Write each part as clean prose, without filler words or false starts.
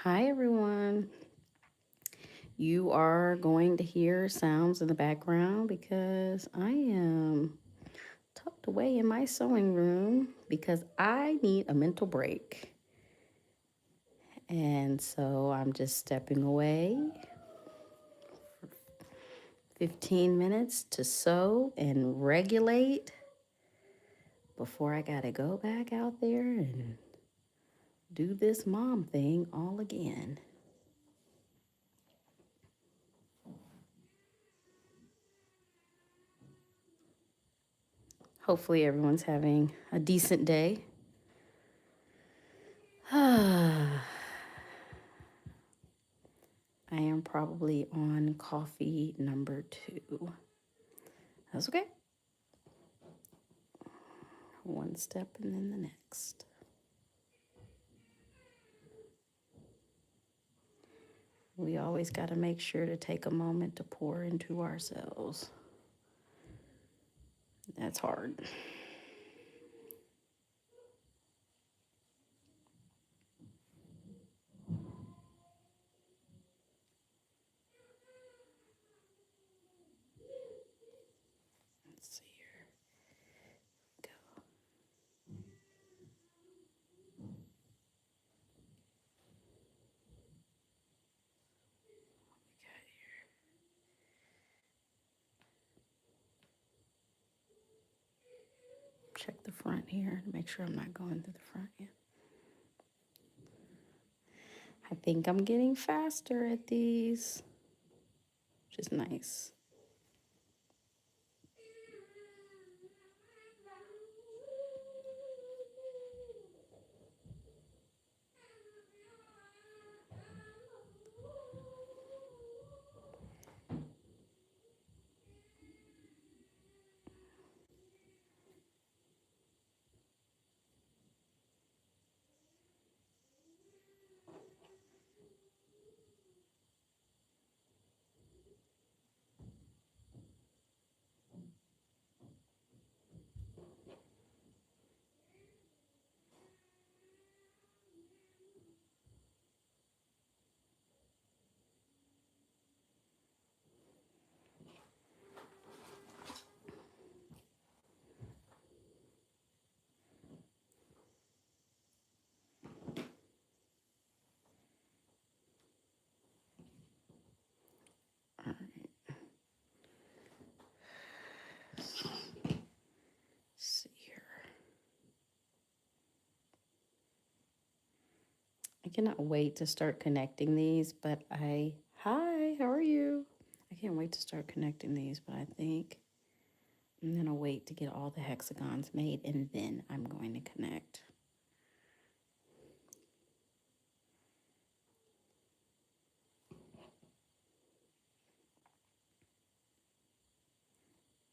Hi, everyone. You are going to hear sounds in the background because I am tucked away in my sewing room because I need a mental break. And so I'm just stepping away 15 minutes to sew and regulate before I got to go back out there and do this mom thing all again. Hopefully, everyone's having a decent day. I am probably on coffee number 2. That's okay. One step and then the next. We always got to make sure to take a moment to pour into ourselves. That's hard. Let's see here. Go. We got here. Check the front here to make sure I'm not going through the front yet. I think I'm getting faster at these, which is nice. All right. Let's see here. I cannot wait to start connecting these, but hi, how are you? I can't wait to start connecting these, but I think I'm gonna wait to get all the hexagons made and then I'm going to connect.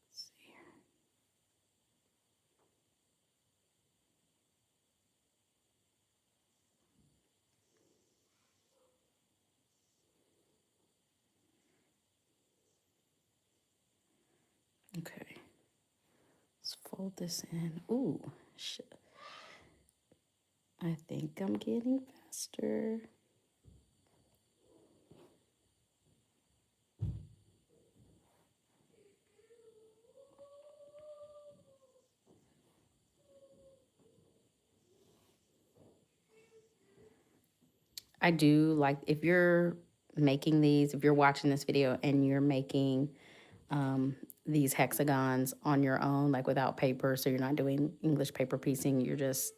Let's see here. Okay, let's fold this in. Ooh, shit. I think I'm getting faster. I do like if you're making these, if you're watching this video and you're making these hexagons on your own, like without paper, so you're not doing English paper piecing, you're just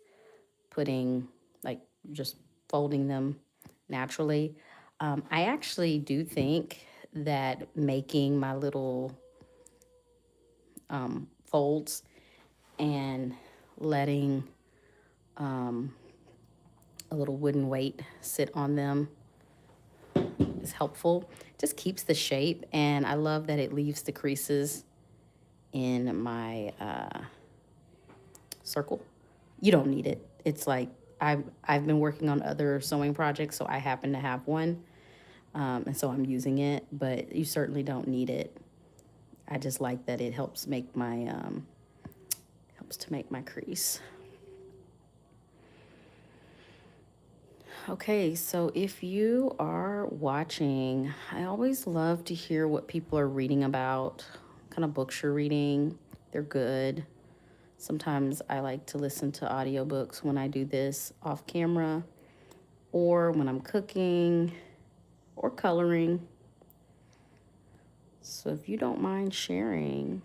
putting, like, just folding them naturally. I actually do think that making my little folds and letting a little wooden weight sit on them is helpful. Just keeps the shape, and I love that it leaves the creases in my circle. You don't need it. It's like I've been working on other sewing projects, so I happen to have one, and so I'm using it. But you certainly don't need it. I just like that it helps to make my crease. Okay, so if you are watching, I always love to hear what people are reading about, what kind of books you're reading. They're good. Sometimes I like to listen to audiobooks when I do this off camera or when I'm cooking or coloring. So if you don't mind sharing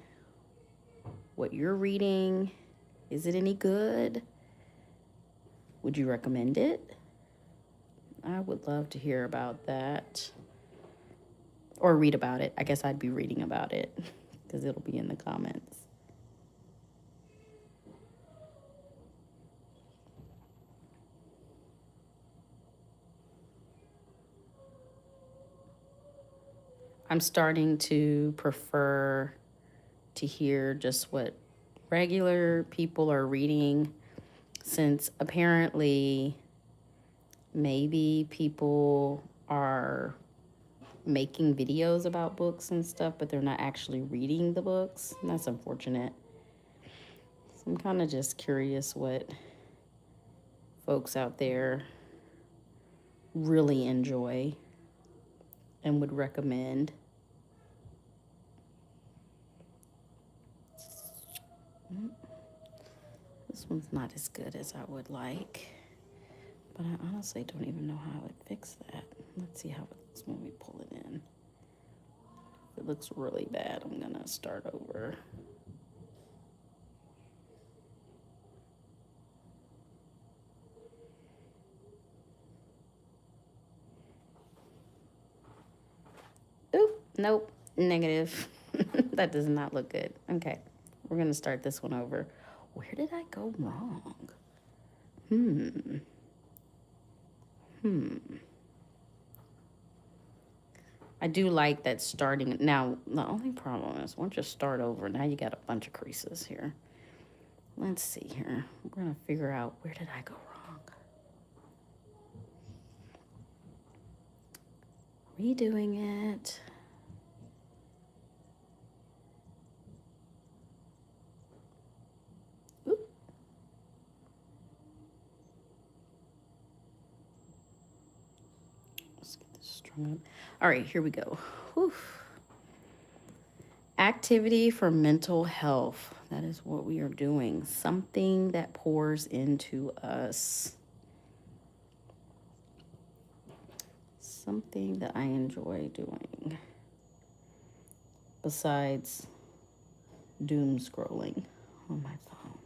what you're reading, is it any good? Would you recommend it? I would love to hear about that or read about it. I guess I'd be reading about it because it'll be in the comments. I'm starting to prefer to hear just what regular people are reading, since apparently maybe people are making videos about books and stuff, but they're not actually reading the books. And that's unfortunate. So I'm kind of just curious what folks out there really enjoy and would recommend. This one's not as good as I would like, but I honestly don't even know how I would fix that. Let's see how it looks when we pull it in. If it looks really bad, I'm gonna start over. Oop, nope, negative. That does not look good. Okay, we're gonna start this one over. Where did I go wrong? I do like that starting. Now, the only problem is once you start over, now you got a bunch of creases here. Let's see here. We're gonna figure out where did I go wrong. Redoing it. Oop. Let's get this strung up. All right, here we go. Whew. Activity for mental health. That is what we are doing. Something that pours into us. Something that I enjoy doing. Besides doom scrolling on my phone.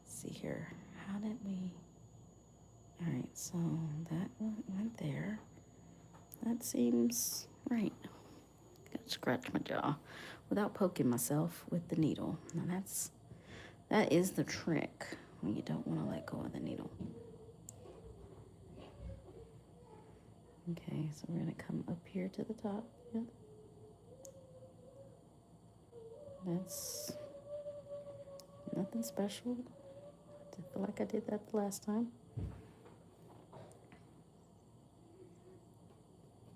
Let's see here. How did we... All right, so that went there. That seems right. Gotta scratch my jaw without poking myself with the needle. Now that is the trick when you don't want to let go of the needle. Okay, so we're gonna come up here to the top. Yeah. That's nothing special. I feel like I did that the last time.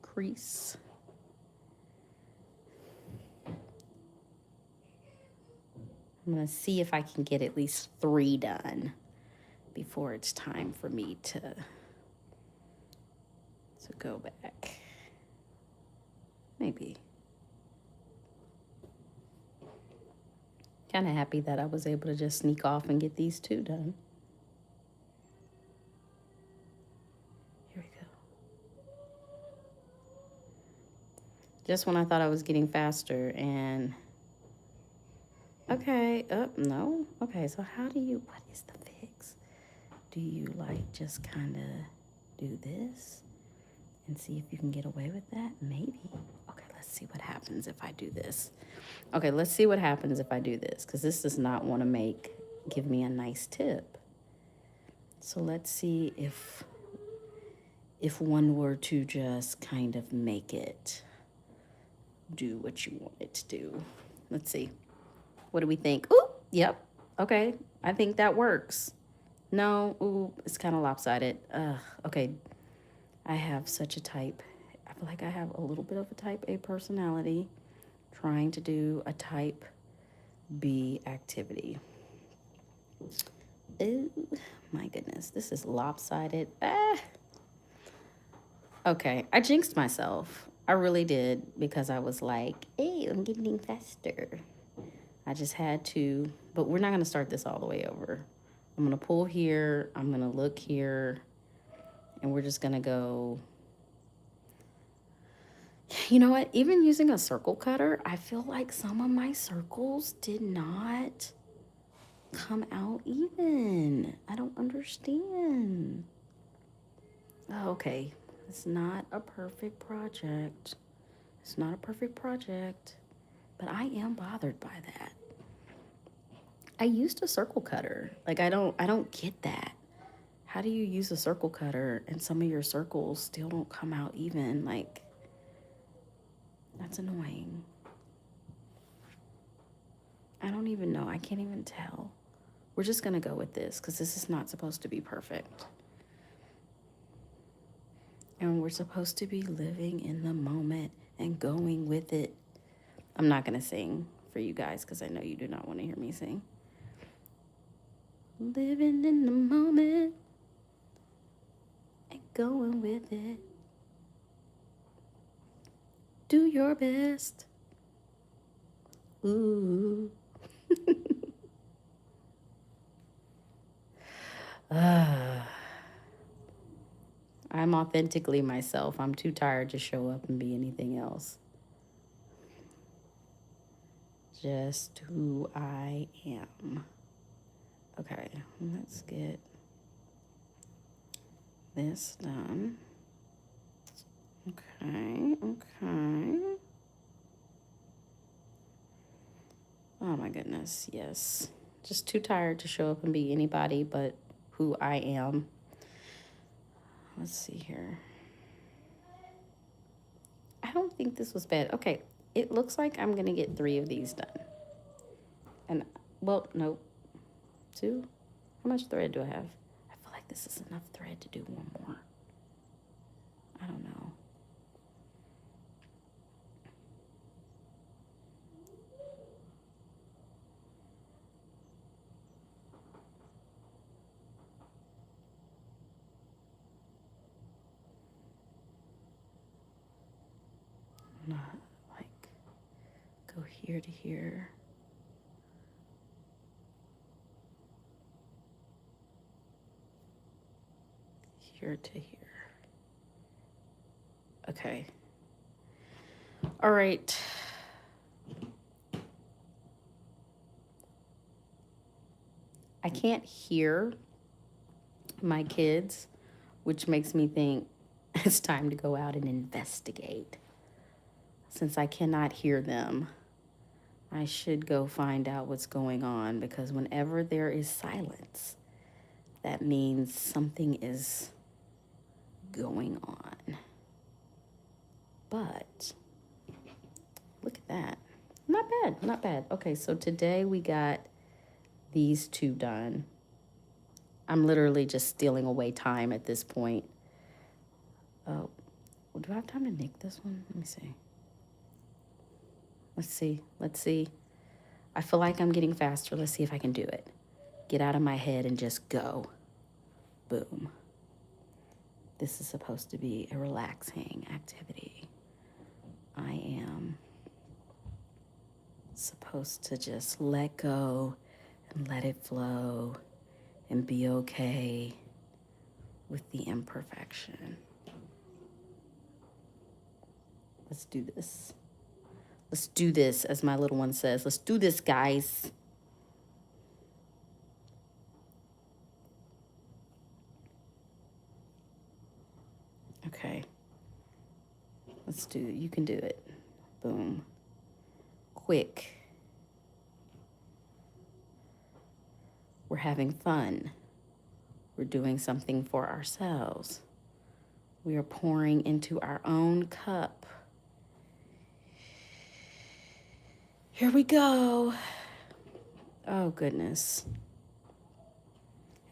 Crease. I'm gonna see if I can get at least 3 done before it's time for me to go back. Maybe. Kind of happy that I was able to just sneak off and get these 2 done. Here we go. Just when I thought I was getting faster and... Okay, no. Okay, so what is the fix? Do you like just kind of do this and see if you can get away with that? Maybe. Okay, let's see what happens if I do this. Okay, let's see what happens if I do this, because this does not want to give me a nice tip. So let's see if one were to just kind of make it do what you want it to do. Let's see. What do we think? Ooh, yep. Okay, I think that works. No, ooh, it's kind of lopsided. Okay, I have such a type. I feel like I have a little bit of a type A personality trying to do a type B activity. Ooh, goodness, this is lopsided. Ah. Okay, I jinxed myself. I really did because I was like, hey, I'm getting faster. I just had to, but we're not going to start this all the way over. I'm going to pull here, I'm going to look here, and we're just going to go. You know what? Even using a circle cutter, I feel like some of my circles did not come out even. I don't understand. Oh, okay, it's not a perfect project. It's not a perfect project, but I am bothered by that. I used a circle cutter. Like I don't get that. How do you use a circle cutter and some of your circles still don't come out even? Like that's annoying. I don't even know. I can't even tell. We're just going to go with this because this is not supposed to be perfect. And we're supposed to be living in the moment and going with it. I'm not going to sing for you guys because I know you do not want to hear me sing. Living in the moment and going with it. Do your best. Ooh. I'm authentically myself. I'm too tired to show up and be anything else. Just who I am. Okay, let's get this done. Okay. Oh my goodness, yes. Just too tired to show up and be anybody but who I am. Let's see here. I don't think this was bad. Okay, it looks like I'm gonna get 3 of these done. And, well, nope. 2? How much thread do I have? I feel like this is enough thread to do one more. I don't know. Not like go here to here. Here to here. Okay. All right. I can't hear my kids, which makes me think it's time to go out and investigate. Since I cannot hear them, I should go find out what's going on because whenever there is silence, that means something is going on. But look at that. Not bad, not bad. Okay, so today we got these 2 done. I'm literally just stealing away time at this point. Oh, well, do I have time to nick this one? Let me see. Let's see. I feel like I'm getting faster. Let's see if I can do it. Get out of my head and just go. Boom. This is supposed to be a relaxing activity. I am supposed to just let go and let it flow and be okay with the imperfection. Let's do this. Let's do this, as my little one says. Let's do this, guys. Okay. Let's do it. You can do it. Boom. Quick. We're having fun. We're doing something for ourselves. We are pouring into our own cup. Here we go. Oh, goodness.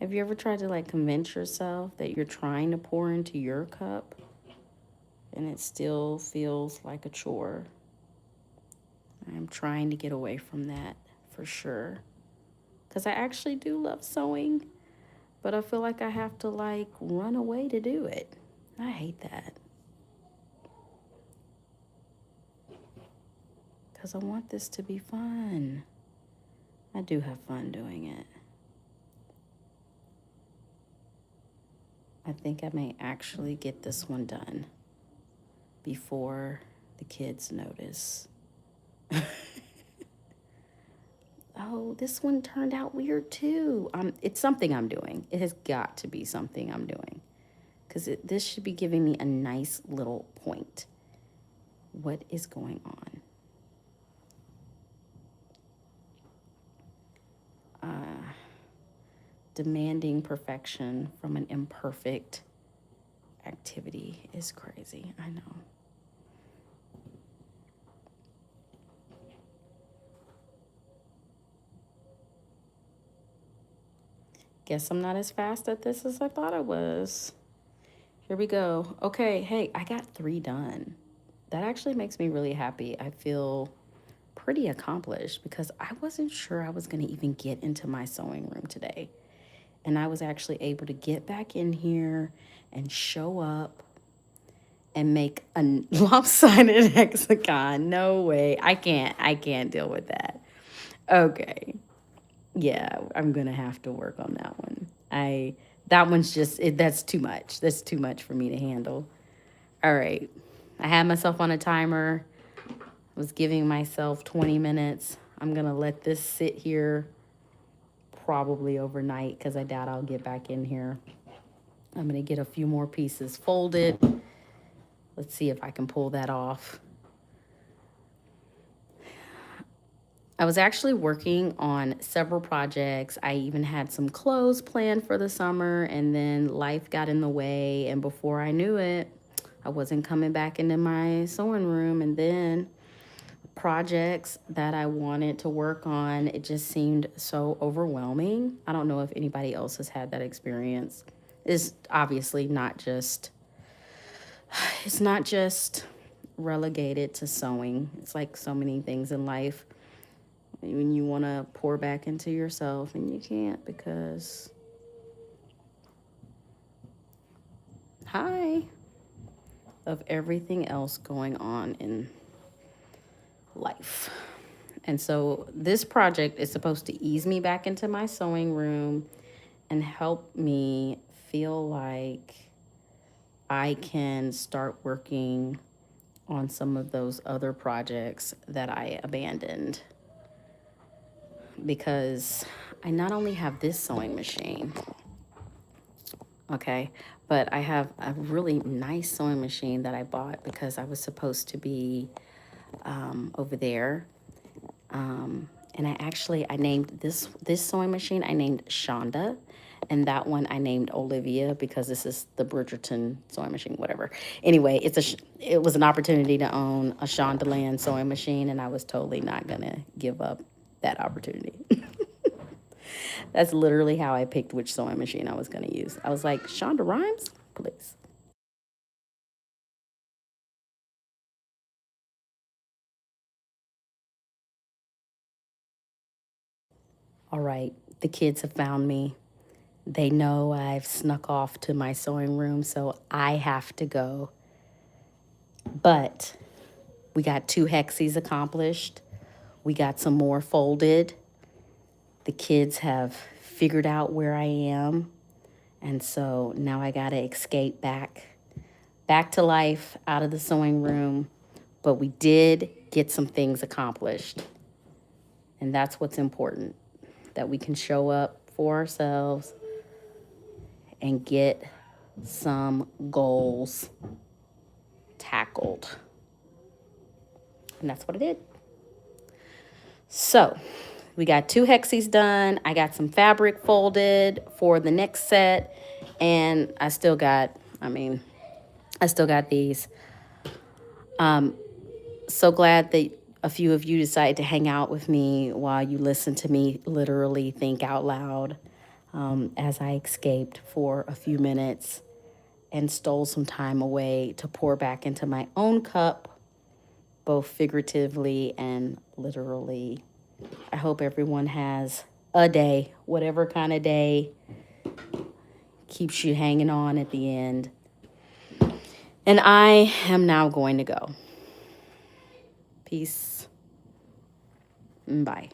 Have you ever tried to like convince yourself that you're trying to pour into your cup and it still feels like a chore? I'm trying to get away from that for sure. Because I actually do love sewing, but I feel like I have to like run away to do it. I hate that. Because I want this to be fun. I do have fun doing it. I think I may actually get this one done before the kids notice. Oh, this one turned out weird too. It's something I'm doing. It has got to be something I'm doing. Because this should be giving me a nice little point. What is going on? Demanding perfection from an imperfect activity is crazy. I know. Guess I'm not as fast at this as I thought I was. Here we go. Okay, hey, I got 3 done. That actually makes me really happy. I feel pretty accomplished because I wasn't sure I was going to even get into my sewing room today. And I was actually able to get back in here and show up and make a lopsided hexagon. No way. I can't deal with that. Okay. Yeah, I'm going to have to work on that one. That one's just that's too much. That's too much for me to handle. All right. I had myself on a timer. I was giving myself 20 minutes. I'm going to let this sit here probably overnight because I doubt I'll get back in here. I'm going to get a few more pieces folded. Let's see if I can pull that off. I was actually working on several projects. I even had some clothes planned for the summer, and then life got in the way. And before I knew it, I wasn't coming back into my sewing room. And then projects that I wanted to work on, it just seemed so overwhelming. I don't know if anybody else has had that experience. It's obviously it's not just relegated to sewing. It's like so many things in life. When you want to pour back into yourself and you can't because of everything else going on in life. And so this project is supposed to ease me back into my sewing room and help me feel like I can start working on some of those other projects that I abandoned. Because I not only have this sewing machine, okay, but I have a really nice sewing machine that I bought because I was supposed to be over there. And I named this sewing machine, I named Shonda. And that one I named Olivia because this is the Bridgerton sewing machine, whatever. Anyway, it was an opportunity to own a Shondaland sewing machine, and I was totally not going to give up that opportunity. That's literally how I picked which sewing machine I was going to use. I was like, Shonda Rhimes, please. All right, the kids have found me. They know I've snuck off to my sewing room, so I have to go. But we got 2 hexies accomplished. We got some more folded. The kids have figured out where I am. And so now I got to escape back to life out of the sewing room. But we did get some things accomplished. And that's what's important, that we can show up for ourselves and get some goals tackled. And that's what I did. So we got 2 hexies done. I got some fabric folded for the next set. And I still got these. So glad that a few of you decided to hang out with me while you listen to me literally think out loud as I escaped for a few minutes and stole some time away to pour back into my own cup, both figuratively and literally. I hope everyone has a day, whatever kind of day keeps you hanging on at the end. And I am now going to go. Peace. Bye.